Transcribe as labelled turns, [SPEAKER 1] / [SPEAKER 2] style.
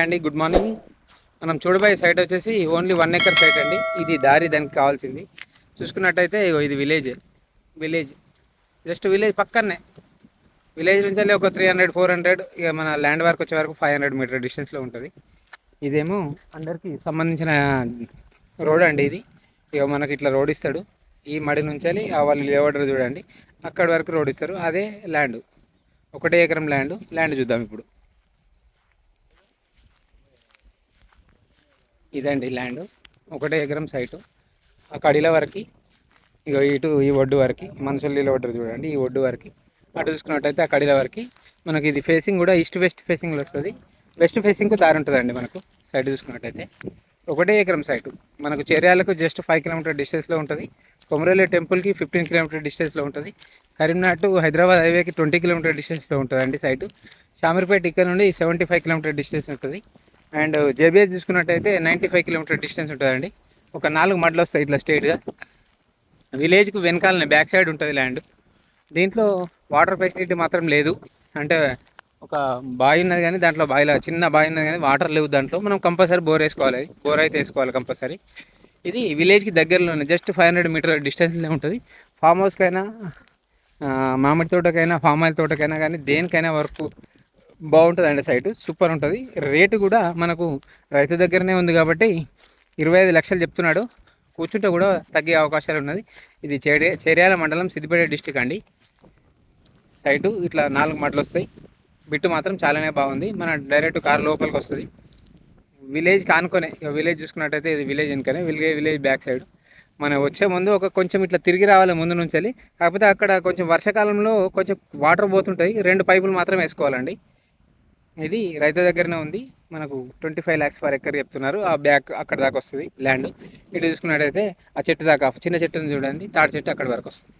[SPEAKER 1] అండి good morning. మనం చూడబోయే సైట్ వచ్చేసి ఓన్లీ 1 ఎకర్ సైట్ అండి. ఇది దారి దానికి కావాల్సింది. చూసుకున్నట్టయితే ఇది విలేజ్ జస్ట్ విలేజ్ పక్కనే. విలేజ్ నుంచి ఒక 300-400 ఇక మన ల్యాండ్ వరకు వచ్చే వరకు 500 మీటర్ డిస్టెన్స్లో ఉంటుంది. ఇదేమో అందరికి సంబంధించిన రోడ్ అండి. ఇది ఇక మనకి ఇట్లా రోడ్ ఇస్తాడు. ఈ మడి నుంచి వాళ్ళు లేవడరు చూడండి, అక్కడి వరకు రోడ్ ఇస్తారు. అదే ల్యాండ్, 1 ఎకరం ల్యాండ్ చూద్దాం ఇప్పుడు. ఇదండి ల్యాండ్, 1 ఎకరం సైటు. ఆ కడిల వరకు ఇక ఇటు ఈ ఒడ్డు వరకు మనుషులు నిలబడ్డారు చూడండి, ఈ ఒడ్డు వరకు. అటు చూసుకున్నట్టయితే ఆ కడిల వరకు మనకి ఇది ఫేసింగ్ కూడా ఈస్ట్ వెస్ట్ ఫేసింగ్లో వస్తుంది. వెస్ట్ ఫేసింగ్కు దారి ఉంటుందండి మనకు. సైడ్ చూసుకున్నట్టయితే 1 ఎకరం సైటు మనకు చేర్యాలకు జస్ట్ 5 కిలోమీటర్ డిస్టెన్స్లో ఉంటుంది. కొమరేలి టెంపుల్కి 15 కిలోమీటర్ డిస్టెన్స్లో ఉంటుంది. కరీంనగర్ టు హైదరాబాద్ హైవేకి 20 కిలోమీటర్ డిస్టెన్స్లో ఉంటుందండి సైటు. షామీర్పేట ఇక్కడ నుండి 75 కిలోమీటర్ డిస్టెన్స్ ఉంటుంది. అండ్ జేబీఎస్ చూసుకున్నట్టయితే 95 కిలోమీటర్ డిస్టెన్స్ ఉంటుందండి. ఒక 4 మడ్లు వస్తాయి ఇట్లా స్ట్రైట్గా. విలేజ్కు వెనకాలనే బ్యాక్ సైడ్ ఉంటుంది ల్యాండ్. దీంట్లో వాటర్ ఫెసిలిటీ మాత్రం లేదు. అంటే ఒక బావి ఉన్నది కానీ దాంట్లో బావిలో చిన్న బావి ఉన్నది కానీ వాటర్ లేవు దాంట్లో. మనం కంపల్సరీ బోర్ వేసుకోవాలి, బోర్ అయితే వేసుకోవాలి కంపల్సరీ. ఇది విలేజ్కి దగ్గరలోనే జస్ట్ 500 మీటర్ డిస్టెన్స్లో ఉంటుంది. ఫామ్ హౌస్కైనా, మామిడి తోటకైనా, ఫామ్ ఆయిల్ తోటకైనా కానీ దేనికైనా వర్క్ బాగుంటుందండి. సైటు సూపర్ ఉంటుంది. రేటు కూడా మనకు రైతు దగ్గరనే ఉంది కాబట్టి 25 లక్షలు చెప్తున్నాడు. కూర్చుంటే కూడా తగ్గే అవకాశాలు ఉన్నది. ఇది చేర్యాల మండలం, సిద్దిపేట డిస్టిక్ అండి. సైటు ఇట్లా 4 మడ్లు వస్తాయి. బిట్టు మాత్రం చాలానే బాగుంది. మన డైరెక్ట్ కార్ లోపలికి వస్తుంది. విలేజ్ కానుకొనే, విలేజ్ చూసుకున్నట్టయితే ఇది విలేజ్ వెనుకనే, విలేజ్ బ్యాక్ సైడ్. మనం వచ్చే ముందు కొంచెం ఇట్లా తిరిగి రావాలి ముందు నుంచి. కాకపోతే అక్కడ కొంచెం వర్షాకాలంలో కొంచెం వాటర్ పోతుంటాయి. 2 పైపులు మాత్రం వేసుకోవాలండి. ఇది రైతు దగ్గరనే ఉంది. మనకు 25 lakhs పర్ ఎకర్ చెప్తున్నారు. ఆ బ్యాక్ అక్కడ దాకా వస్తుంది ల్యాండ్. ఇటు చూసుకున్నట్టయితే ఆ చెట్టు దాకా, చిన్న చెట్టుని చూడండి, తాడి చెట్టు అక్కడి వరకు వస్తుంది.